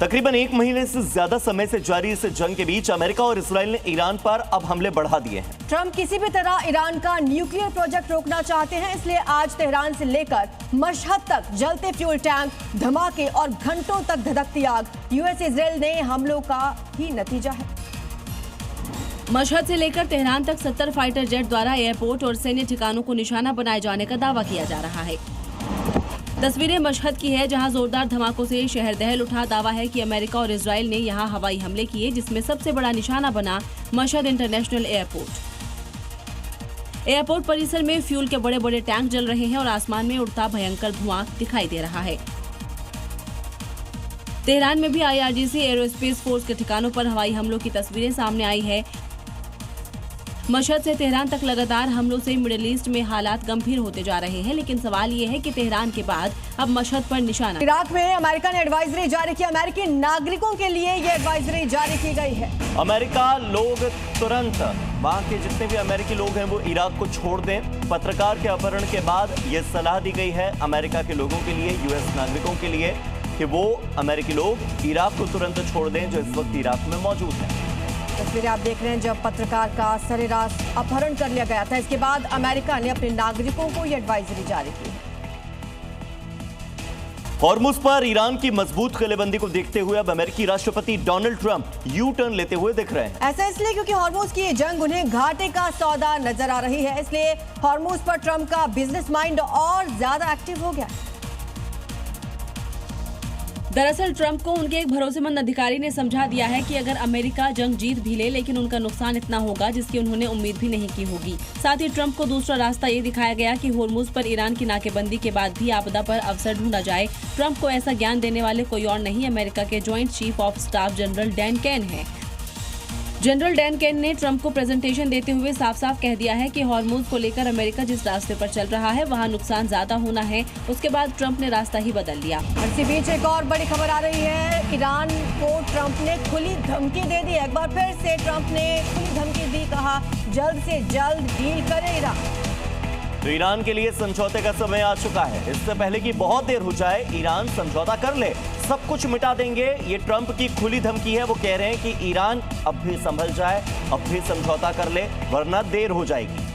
तकरीबन 1 महीने से ज्यादा समय से जारी इस जंग के बीच अमेरिका और इजराइल ने ईरान पर अब हमले बढ़ा दिए हैं। ट्रंप किसी भी तरह ईरान का न्यूक्लियर प्रोजेक्ट रोकना चाहते हैं, इसलिए आज तेहरान से लेकर मशहद तक जलते फ्यूल टैंक, धमाके और घंटों तक धधकती आग यूएस इजराइल ने हमलों का ही नतीजा है। मशहद से लेकर तेहरान तक 70 फाइटर जेट द्वारा एयरपोर्ट और सैन्य ठिकानों को निशाना बनाए जाने का दावा किया जा रहा है। तस्वीरें मशहद की है, जहां जोरदार धमाकों से शहर दहल उठा। दावा है कि अमेरिका और इजराइल ने यहां हवाई हमले किए, जिसमें सबसे बड़ा निशाना बना मशहद इंटरनेशनल एयरपोर्ट। एयरपोर्ट परिसर में फ्यूल के बड़े बड़े टैंक जल रहे हैं और आसमान में उड़ता भयंकर धुआं दिखाई दे रहा है। तेहरान में भी IRGC एरोस्पेस फोर्स के ठिकानों पर हवाई हमलों की तस्वीरें सामने आई है। मशहद से तेहरान तक लगातार हमलों से मिडिल ईस्ट में हालात गंभीर होते जा रहे हैं, लेकिन सवाल ये है कि तेहरान के बाद अब मशहद पर निशाना। इराक में अमेरिका ने एडवाइजरी जारी की। अमेरिकी नागरिकों के लिए ये एडवाइजरी जारी की गई है। अमेरिका लोग तुरंत, वहां के जितने भी अमेरिकी लोग हैं वो इराक को छोड़ दें। पत्रकार के अपहरण के बाद ये सलाह दी गई है अमेरिका के लोगों के लिए, यूएस नागरिकों के लिए, कि वो अमेरिकी लोग इराक को तुरंत छोड़ दें जो इस वक्त इराक में मौजूद है। तस्वीरें आप देख रहे हैं जब पत्रकार का सरेरास अपहरण कर लिया गया था। इसके बाद अमेरिका ने अपने नागरिकों को ये एडवाइजरी जारी की है। हॉर्मुज पर ईरान की मजबूत किलेबंदी को देखते हुए अब अमेरिकी राष्ट्रपति डोनाल्ड ट्रंप यू टर्न लेते हुए दिख रहे हैं। ऐसा इसलिए क्योंकि हॉर्मुज की ये जंग उन्हें घाटे का सौदा नजर आ रही है, इसलिए हॉर्मुज पर ट्रंप का बिजनेस माइंड और ज्यादा एक्टिव हो गया। दरअसल ट्रंप को उनके एक भरोसेमंद अधिकारी ने समझा दिया है कि अगर अमेरिका जंग जीत भी ले, लेकिन उनका नुकसान इतना होगा जिसकी उन्होंने उम्मीद भी नहीं की होगी। साथ ही ट्रंप को दूसरा रास्ता ये दिखाया गया कि हॉर्मुज पर ईरान की नाकेबंदी के बाद भी आपदा पर अवसर ढूंढा जाए। ट्रंप को ऐसा ज्ञान देने वाले कोई और नहीं, अमेरिका के joint chief of staff general Dan Caine है। जनरल डैन केन ने ट्रंप को प्रेजेंटेशन देते हुए साफ साफ कह दिया है कि हॉर्मुज को लेकर अमेरिका जिस रास्ते पर चल रहा है वहां नुकसान ज्यादा होना है। उसके बाद ट्रंप ने रास्ता ही बदल लिया। इसी बीच एक और बड़ी खबर आ रही है। ईरान को ट्रंप ने खुली धमकी दे दी। एक बार फिर से ट्रंप ने खुली धमकी दी, कहा जल्द से जल्द डील करे ईरान। तो ईरान के लिए समझौते का समय आ चुका है। इससे पहले कि बहुत देर हो जाए, ईरान समझौता कर ले, सब कुछ मिटा देंगे। ये ट्रंप की खुली धमकी है। वो कह रहे हैं कि ईरान अब भी संभल जाए, अब भी समझौता कर ले, वरना देर हो जाएगी।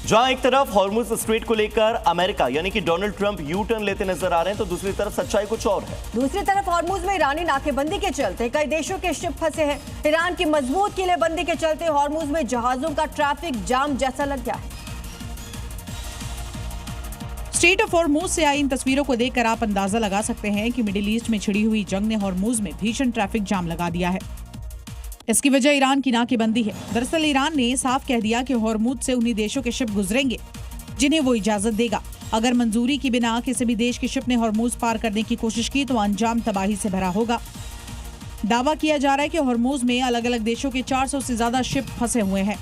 जहां एक तरफ हॉर्मुज स्ट्रेट को लेकर अमेरिका यानी कि डोनाल्ड ट्रंप यू टर्न लेते नजर आ रहे हैं, तो दूसरी तरफ सच्चाई कुछ और है। दूसरी तरफ हॉर्मुज में ईरानी नाकेबंदी के चलते कई देशों के शिप फंसे हैं। ईरान की मजबूत किलेबंदी के चलते हॉर्मुज में जहाजों का ट्रैफिक जाम जैसा लग गया है। स्ट्रेट ऑफ हॉर्मुज से आई इन तस्वीरों को देखकर आप अंदाजा लगा सकते हैं कि मिडिल ईस्ट में छिड़ी हुई जंग ने हॉर्मुज में भीषण ट्रैफिक जाम लगा दिया है। इसकी वजह ईरान की नाकेबंदी है। दरअसल ईरान ने साफ कह दिया कि हॉर्मुज से उन्हीं देशों के शिप गुजरेंगे जिन्हें वो इजाजत देगा। अगर मंजूरी की बिना किसी भी देश के शिप ने हॉर्मुज पार करने की कोशिश की तो अंजाम तबाही से भरा होगा। दावा किया जा रहा है कि हॉर्मुज में अलग अलग देशों के 400 से ज्यादा शिप फंसे हुए हैं,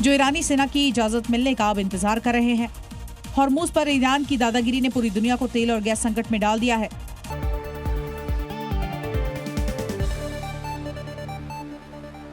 जो ईरानी सेना की इजाजत मिलने का अब इंतजार कर रहे हैं। हॉर्मुज पर ईरान की दादागिरी ने पूरी दुनिया को तेल और गैस संकट में डाल दिया है।